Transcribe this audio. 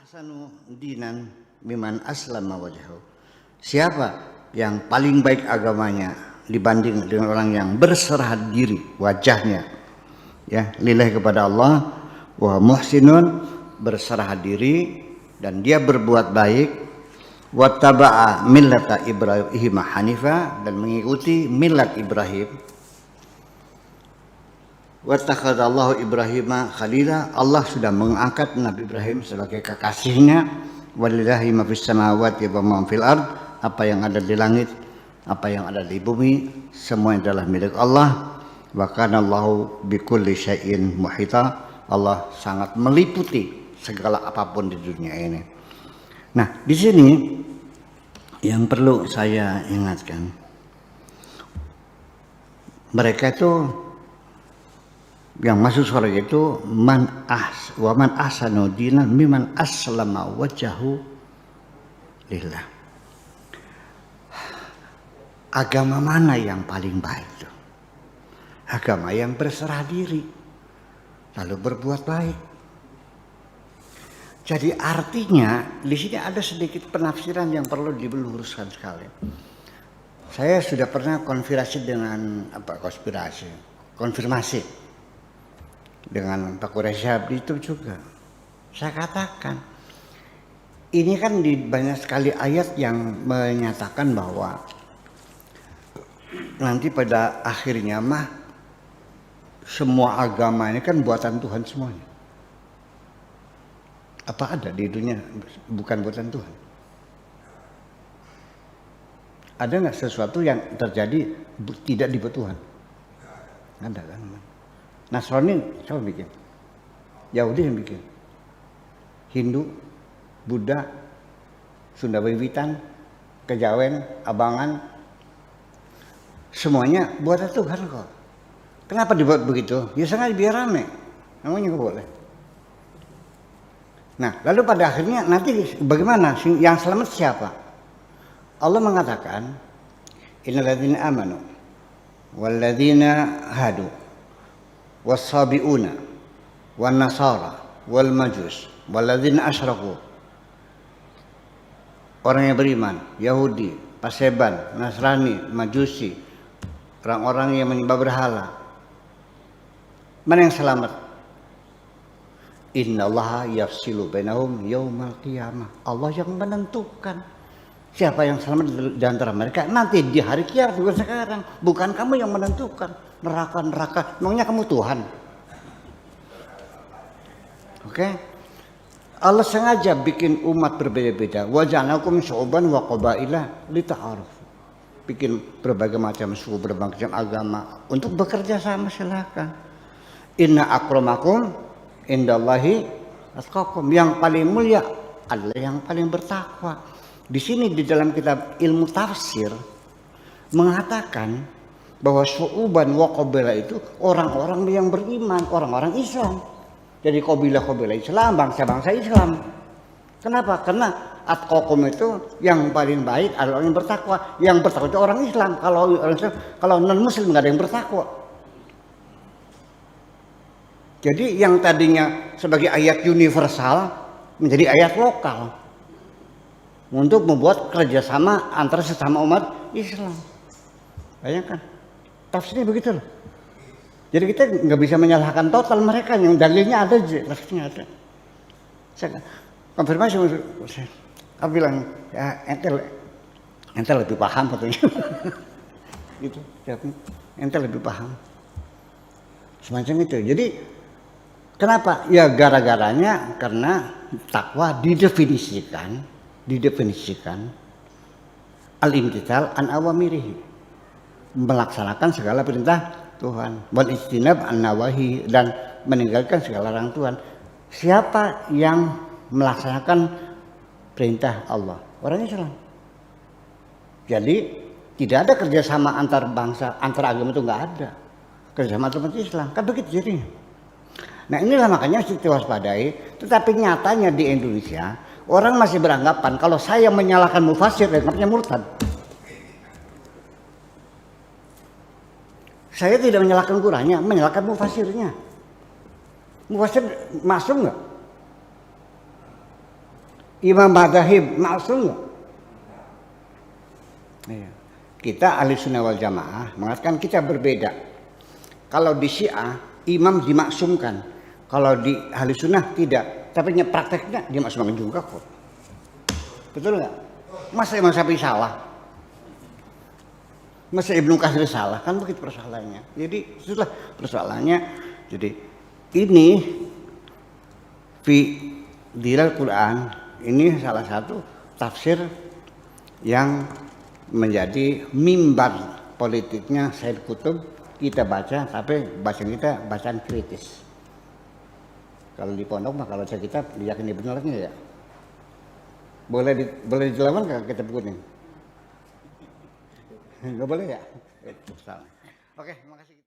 ahsanu dinan miman aslama wajhahu. Siapa yang paling baik agamanya dibanding dengan orang yang berserah diri wajahnya ya lillahi kepada Allah, wa muhsinun berserah diri dan dia berbuat baik, wattaba'a millata Ibrahim hanifa dan mengikuti millat Ibrahim. Wattakhadallahu Ibrahima khalila, Allah sudah mengangkat Nabi Ibrahim sebagai kekasihnya. Walillahi ma fis samawati wa ma fil ard, apa yang ada di langit, apa yang ada di bumi, semua adalah milik Allah. Wa kana Allahu bikulli syai'in muhita, Allah sangat meliputi segala apapun di dunia ini. Nah, di sini yang perlu saya ingatkan, mereka itu yang masuk surga itu man ahsanu dinan miman aslama wajhahu lillah. Agama mana yang paling baik itu? Agama yang berserah diri lalu berbuat baik. Jadi artinya di sini ada sedikit penafsiran yang perlu diluruskan sekali. Saya sudah pernah konfirmasi dengan Pak Quraisy itu juga. Saya katakan, ini kan di banyak sekali ayat yang menyatakan bahwa nanti pada akhirnya mah semua agama ini kan buatan Tuhan semuanya. Apa ada di dunia bukan buatan Tuhan? Ada nggak sesuatu yang terjadi tidak dibuat Tuhan? Ada kan? Nasrani siapa bikin? Yahudi yang bikin. Hindu, Buddha, Sunda Wiwitan, Kejawen, Abangan, semuanya buatan Tuhan kok. Kenapa dibuat begitu? Ya sengaja biar rame. Namanya nggak boleh. Nah, lalu pada akhirnya nanti bagaimana? Yang selamat siapa? Allah mengatakan, innal ladzina amanu wal ladzina hadu was-sabiuna wan nasara wal majus wal ladzina asyraku. Orang yang beriman, Yahudi, Paseban, Nasrani, Majusi, orang-orang yang menyembah berhala. Mana yang selamat? Innallaha yafsilu bainahum yaumal qiyamah. Allah yang menentukan siapa yang selamat di antara mereka nanti di hari kiamat, bukan sekarang. Bukan kamu yang menentukan neraka. Memangnya kamu Tuhan? Oke? Allah sengaja bikin umat berbeda-beda. Wa ja'alakum syu'uban wa qabaila lita'arufu. Bikin berbagai macam suku, berbagai macam agama untuk bekerja sama, silakan. Inna akramakum indallahi atqakum. Yang paling mulia adalah yang paling bertakwa. Di sini di dalam kitab ilmu tafsir mengatakan bahwa syu'uban wa qabilah itu orang-orang yang beriman, orang-orang Islam. Jadi qabilah-qabilah Islam, bangsa-bangsa Islam. Kenapa? Karena atqakum itu yang paling baik adalah orang yang bertakwa. Yang bertakwa itu orang Islam. Kalau non-muslim nggak ada yang bertakwa. Jadi yang tadinya sebagai ayat universal menjadi ayat lokal untuk membuat kerjasama antara sesama umat Islam. Bayangkan, tafsirnya begitu loh. Jadi kita nggak bisa menyalahkan total mereka, yang dalilnya ada, tafsirnya ada. Saya konfirmasi, saya bilang ya ente lebih paham katanya. Gitu, ente lebih paham. Semacam itu. Jadi kenapa? Ya gara-garanya karena takwa didefinisikan al-imtithal an awamirihi, melaksanakan segala perintah Tuhan, wal ijtinab an nawahi, dan meninggalkan segala larang Tuhan. Siapa yang melaksanakan perintah Allah? Orang Islam. Jadi tidak ada kerjasama antar bangsa, antar agama, itu nggak ada kerjasama antar umat Islam. Kan begitu jadinya. Nah inilah makanya harus diwaspadai. Tetapi nyatanya di Indonesia orang masih beranggapan kalau saya menyalahkan mufasir, anggapnya murtad. Saya tidak menyalahkan Qur'annya, menyalahkan mufasirnya. Mufasir masuk nggak? Imam Madzhab maksum nggak? Iya. Kita ahli sunnah wal jamaah mengatakan kita berbeda. Kalau di Syiah imam dimaksumkan, kalau di ahli sunnah tidak. Tapi prakteknya dimaksumkan juga kok. Betul nggak? Masa Imam Syafi'i salah? Masa Ibnu Katsir salah? Kan begitu persoalannya. Jadi itulah persoalannya. Jadi ini fi dilal Quran ini salah satu tafsir yang menjadi mimbar politiknya Said Qutb. Kita baca, tapi bacaan kita bacaan kritis. Kalau di pondok mah kalau baca kitab diyakini benarnya ya. Boleh dilawan nggak kitab kuning? Nggak boleh ya? Oke, makasih.